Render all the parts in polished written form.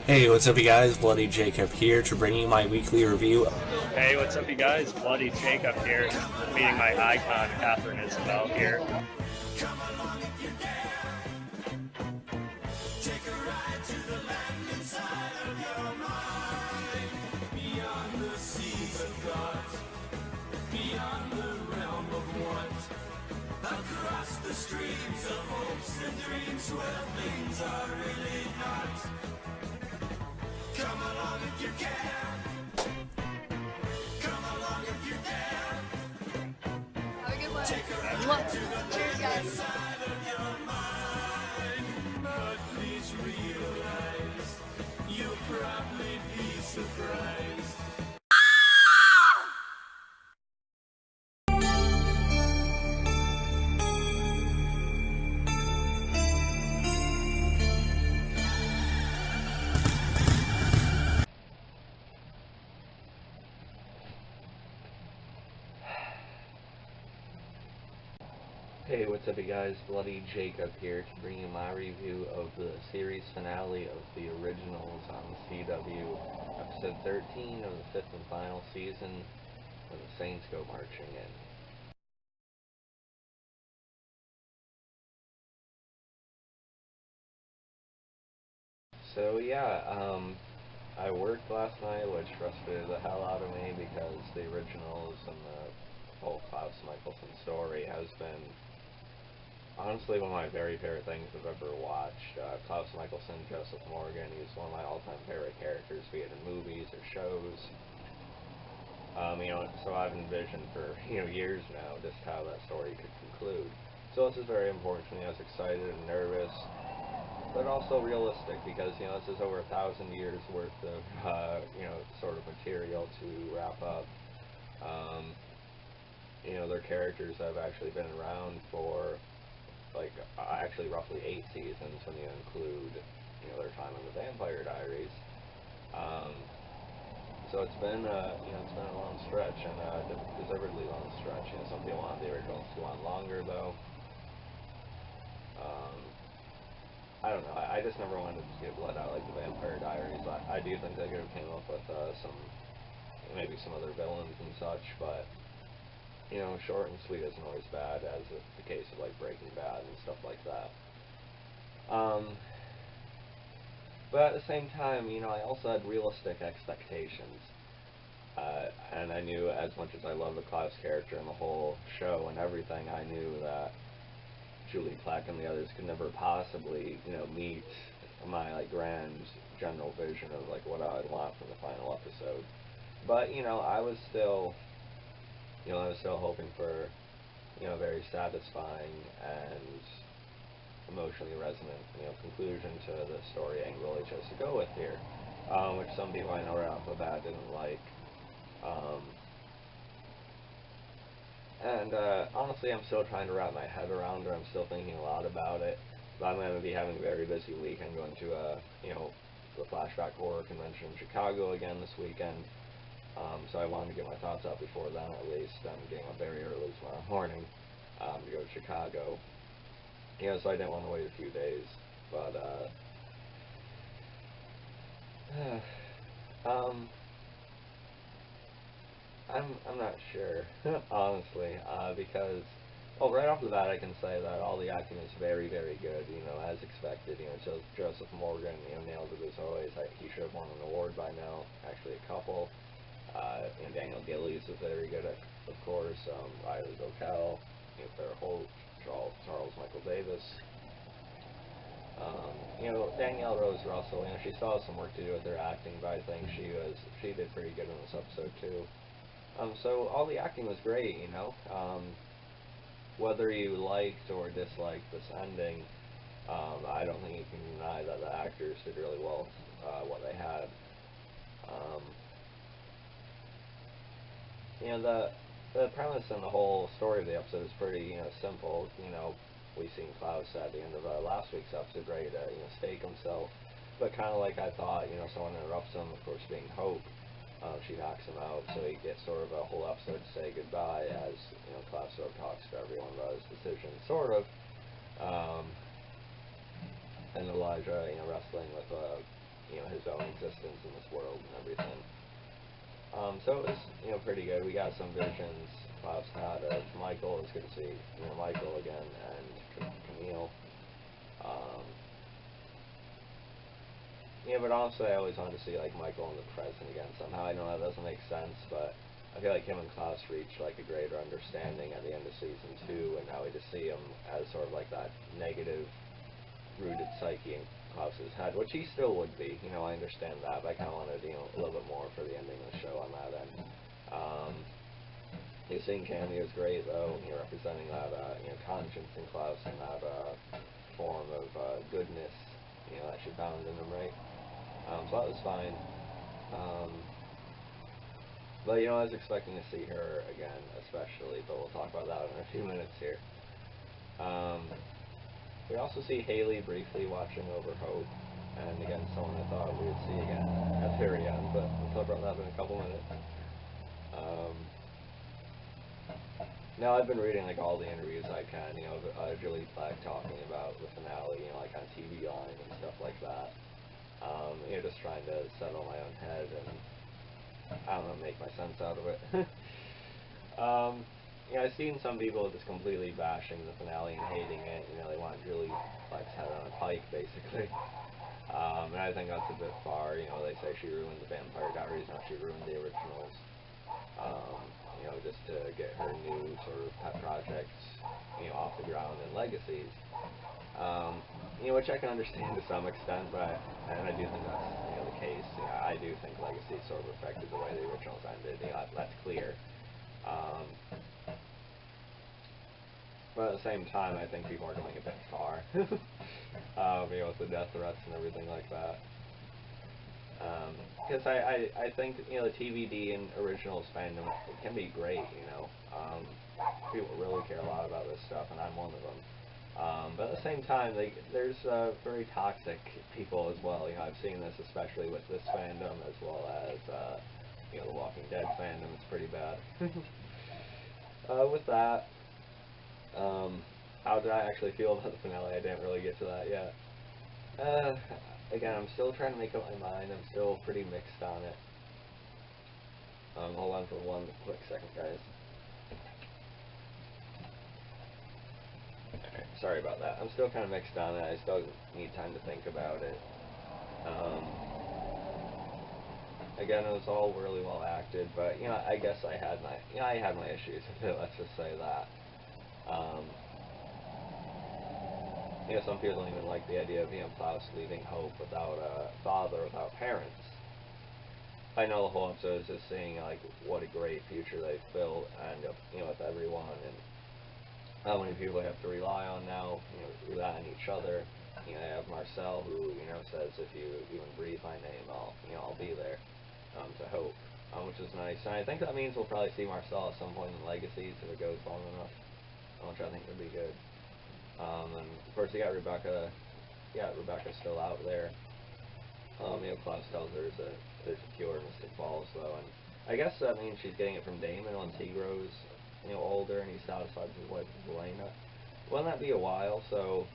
Hey, what's up, you guys? Bloody Jacob here to bring you my weekly review. Hey, what's up, you guys? Bloody Jacob here, meeting my icon, Catherine Isabel here. Across the streams of hopes and dreams where things are really not. Come along if you can. Come along if you dare. Have a good one. Take a ride to the Cheers, guys. inside of your mind. But please realize you'll probably be surprised. Hey, what's up, you guys? Bloody Jacob here to bring you my review of the series finale of The Originals on CW, episode 13 of the fifth and final season, When the Saints Go Marching In. So yeah, I worked last night, which frustrated the hell out of me because The Originals and the whole Klaus Mikaelson story has been honestly one of my very favorite things I've ever watched. Klaus Mikaelson, Joseph Morgan, he's one of my all-time favorite characters, be it in movies or shows. So I've envisioned for, years now just how that story could conclude. So this is very important to me. I was excited and nervous, but also realistic because, this is over 1,000 years worth of, sort of material to wrap up. They're characters that have actually been around for actually roughly 8 seasons when you include, their time on the Vampire Diaries. So it's been a long stretch, and a deservedly long stretch. Some people want the originals to go on longer, though. I don't know. I just never wanted to get blood out like the Vampire Diaries. I do think they could have came up with maybe some other villains and such, but short and sweet isn't always bad, as is the case of like Breaking Bad and stuff like that. But at the same time, I also had realistic expectations. And I knew, as much as I love the Klaus character and the whole show and everything, I knew that Julie Plec and the others could never possibly, meet my grand general vision of what I'd want from the final episode. But I was still hoping for a very satisfying and emotionally resonant conclusion to the story angle they chose to go with here, which some people I know right off the bat didn't like. Honestly, I'm still trying to wrap my head around it. I'm still thinking a lot about it. But I'm going to be having a very busy week. I'm going to the Flashback Horror Convention in Chicago again this weekend. So I wanted to get my thoughts out before then, at least. I'm getting up very early tomorrow morning to go to Chicago. So I didn't want to wait a few days. But, I'm not sure, honestly, because, well, right off the bat I can say that all the acting is very, very good, as expected. Joseph Morgan, nailed it as always. He should have won an award by now, actually a couple. Daniel Gillies was very good, of course. Riley Bokel, Claire Holt, Charles Michael Davis. Danielle Rose Russell, she still has some work to do with her acting, but I think she did pretty good in this episode too. So all the acting was great, whether you liked or disliked this ending, I don't think you can deny that the actors did really well what they had. The premise and the whole story of the episode is pretty, simple. We seen Klaus at the end of last week's episode ready to, stake himself, but kind of like I thought, someone interrupts him, of course being Hope. She knocks him out, so he gets sort of a whole episode to say goodbye as, Klaus sort of talks to everyone about his decision, sort of. And Elijah, wrestling with, his own existence in this world and everything. So it was, pretty good. We got some visions Klaus had of Michael. It's good to see, Michael again and Camille. But honestly, I always wanted to see like Michael in the present again somehow. I know that doesn't make sense, but I feel like him and Klaus reached like a greater understanding at the end of season 2, and now we just see him as sort of like that negative, rooted psyche in Klaus's head, which he still would be. I understand that, but I kind of wanted a little bit more for the ending of the show on that end. Seeing Cammy was great though, representing that conscience in Klaus and that form of goodness, that she found in him, right? So that was fine. But I was expecting to see her again, especially, but we'll talk about that in a few minutes here. We also see Haley briefly watching over Hope, and again, someone I thought we would see again at the very end, but we'll talk about that in a couple minutes. Now I've been reading like all the interviews I can, Julie Plec talking about the finale, like on TV Line and stuff like that. Just trying to settle my own head and, I don't know, make my sense out of it. I've seen some people just completely bashing the finale and hating it. They want Julie Plec's head on a pike, basically. And I think that's a bit far. They say she ruined the Vampire Diaries, not she ruined the originals. Just to get her new sort of pet projects, off the ground and legacies. Which I can understand to some extent, but I do think that's the case. I do think Legacy sort of affected the way the originals ended. That's clear. But at the same time, I think people are going a bit far. With the death threats and everything like that. Because I think the TVD and originals fandom can be great. People really care a lot about this stuff, and I'm one of them. But at the same time, there's very toxic people as well. I've seen this especially with this fandom as well as the Walking Dead fandom. It's pretty bad. With that, how did I actually feel about the finale? I didn't really get to that yet. Again, I'm still trying to make up my mind. I'm still pretty mixed on it. Hold on for one quick second, guys. Alright, sorry about that. I'm still kind of mixed on it. I still need time to think about it. Again, it was all really well acted, but I guess I had my issues with it. Let's just say that. Some people don't even like the idea of Klaus leaving Hope without a father, without parents. I know the whole episode is just seeing like what a great future they've built, and with everyone, and how many people they have to rely on now. Rely on each other. They have Marcel, who says if you even breathe my name, I'll be there. To Hope, which is nice, and I think that means we'll probably see Marcel at some point in Legacies if it goes long enough, which I think would be good. And of course you got Rebecca. Yeah, Rebecca's still out there. Klaus tells her there's a cure in Mystic Falls though, and I guess that means she's getting it from Damon once he grows, older and he's satisfied with his wife Elena. Wouldn't that be a while? So,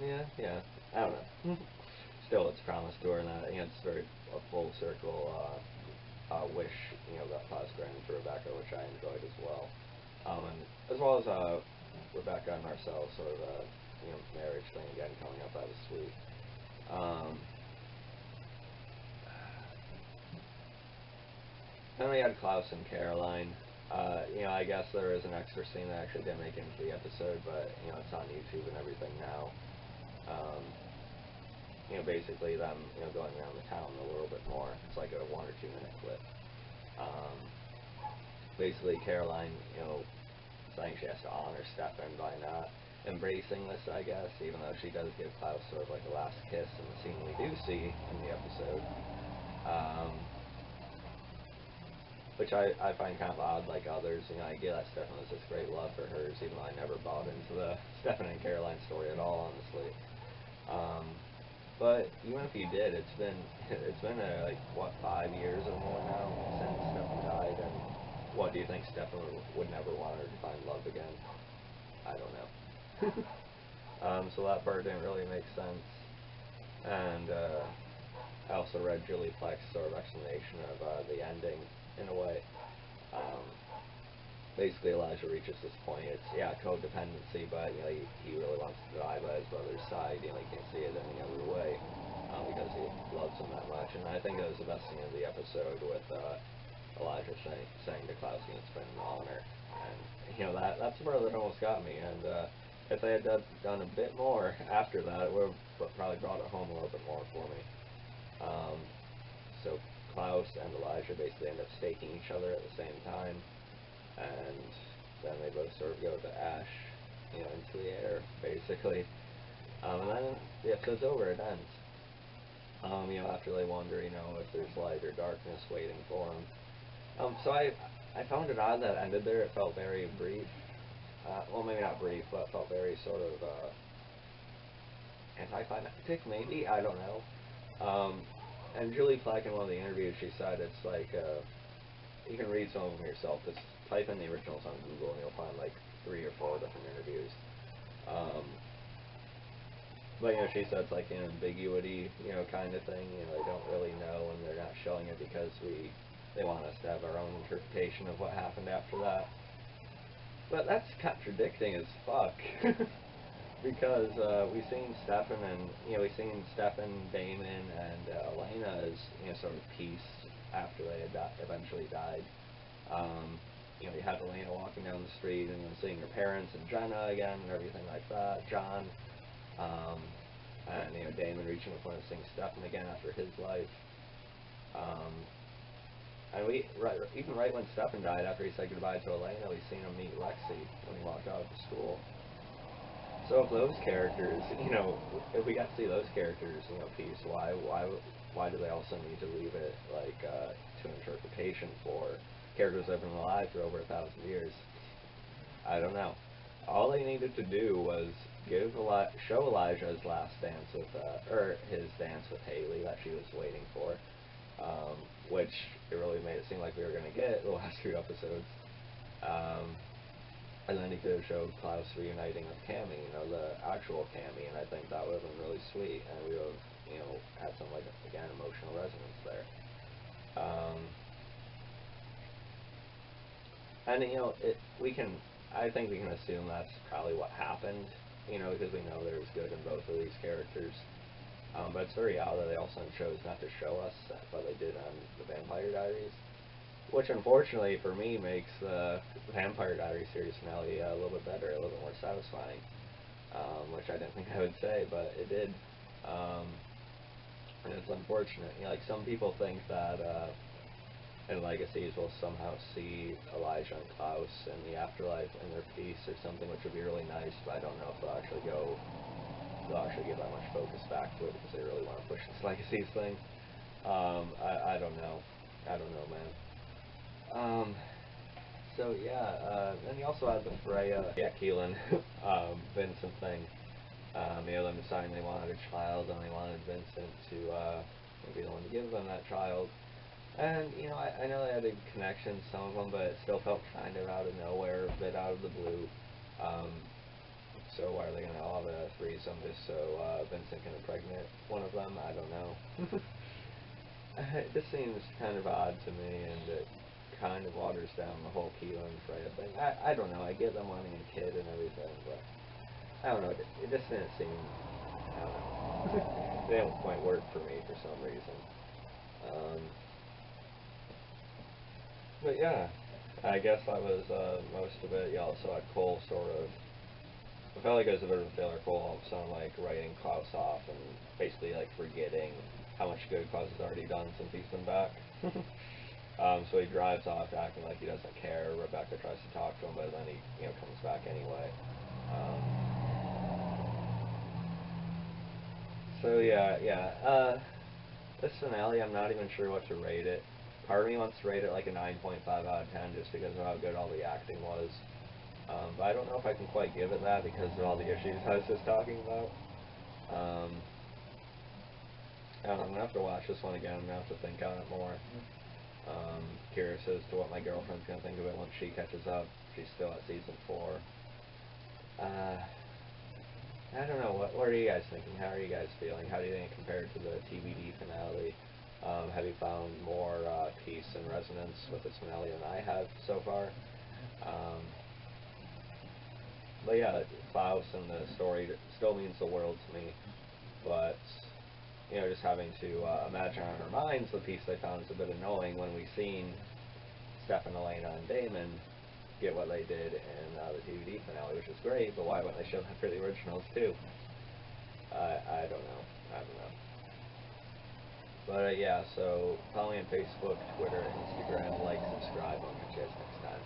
yeah, I don't know. Still, it's promised to her, and that it's very a full circle wish that Klaus granted to Rebecca, which I enjoyed as well. And as well as Rebecca and Marcel sort of marriage thing again coming up. That was sweet. Then we had Klaus and Caroline. I guess there is an extra scene that actually didn't make it into the episode, but it's on YouTube and everything now. Basically them going around the town a little bit more. It's like a 1 or 2 minute clip. Basically Caroline, saying she has to honor Stefan by not embracing this, I guess, even though she does give Klaus sort of like a last kiss in the scene we do see in the episode. Which I find kind of odd, like others. I get that Stefan was this great love for hers, even though I never bought into the Stefan and Caroline story at all, honestly. But even if you did, it's been like what, 5 years or more now since Stefan died, and what do you think Stefan would never want her to find love again? I don't know. So that part didn't really make sense. and I also read Julie Plex's sort of explanation of the ending in a way. Basically, Elijah reaches this point. It's codependency, but he really wants to die by his brother's side. He can't see it any other way because he loves him that much. And I think it was the best scene of the episode with Elijah saying to Klaus, "It's been an honor." And that's the part that almost got me. And if they had done a bit more after that, it would have probably brought it home a little bit more for me. So Klaus and Elijah basically end up staking each other at the same time, and then they both sort of go to ash, into the air, basically. And then the episode's over, it ends. After they wonder, if there's light or darkness waiting for them. So I found it odd that it ended there. It felt very brief. Well, maybe not brief, but felt very sort of anticlimactic, maybe? I don't know. And Julie Plec in one of the interviews, she said it's like, you can read some of them yourself. Just type in the originals on Google and you'll find like 3 or 4 different interviews. But she said it's like an ambiguity, kind of thing. They don't really know, and they're not showing it because they want us to have our own interpretation of what happened after that. But that's contradicting as fuck. Because we've seen Stefan Damon, and Elena as sort of peace after they had eventually died. You had Elena walking down the street and seeing her parents and Jenna again and everything like that. John, and Damon reaching the point of seeing Stefan again after his life. And even right when Stefan died, after he said goodbye to Elena, we seen him meet Lexi when he walked out of the school. So if those characters, if we got to see those characters, peace, why do they also need to leave it like to interpretation for characters that have been alive for over 1,000 years? I don't know. All they needed to do was show Elijah's last dance with, or his dance with Haley that she was waiting for, which it really made it seem like we were going to get the last 2 episodes. And then he could have showed Klaus reuniting with Cammy, the actual Cammy, and I think that would have been really sweet, and we would have, had some, again, emotional resonance there. And, I think we can assume that's probably what happened, because we know there's good in both of these characters. But it's very odd that they also chose not to show us what they did on the Vampire Diaries. Which, unfortunately, for me, makes the Vampire Diaries series finale a little bit better, a little bit more satisfying. Which I didn't think I would say, but it did. And it's unfortunate. Some people think that in Legacies we'll somehow see Elijah and Klaus in the afterlife in their peace or something, which would be really nice, but I don't know if they'll actually give that much focus back to it because they really want to push this Legacies thing. I don't know. I don't know, man. So yeah, then you also had the Freya, Keelan, Vincent thing. Them deciding they wanted a child and they wanted Vincent to be the one to give them that child. And, I know they had a connection, some of them, but it still felt kind of out of nowhere, a bit out of the blue. So why are they going to all have a threesome just so Vincent can impregnate one of them? I don't know. It just seems kind of odd to me, and it kind of waters down the whole Keelan and Freya thing. I don't know, I get them wanting a kid and everything, but I don't know, it just didn't seem, I don't know, it didn't quite work for me for some reason. But yeah, I guess that was most of it. You also had Cole sort of, I felt like it was a bit of a failure. Cole all of a sudden writing Klaus off and basically forgetting how much good Klaus has already done since he's been back. So he drives off acting like he doesn't care. Rebecca tries to talk to him, but then he comes back anyway. So yeah. This finale, I'm not even sure what to rate it. Part of me wants to rate it like a 9.5 out of 10 just because of how good all the acting was. But I don't know if I can quite give it that because of all the issues I was just talking about. I'm going to have to watch this one again. I'm going to have to think on it more. Curious as to what my girlfriend's going to think of it once she catches up. She's still at season 4. I don't know. What are you guys thinking? How are you guys feeling? How do you think it compared to the TBD finale? Have you found more peace and resonance with this finale than I have so far? But yeah, Klaus and the story still means the world to me. But you know, just having to imagine in our minds the piece they found is a bit annoying when we've seen Stefan, Elena, and Damon get what they did in the DVD finale, which is great, but why wouldn't they show that for the originals too? I don't know. But yeah, so follow me on Facebook, Twitter, Instagram, like, subscribe. I'll catch you guys next time.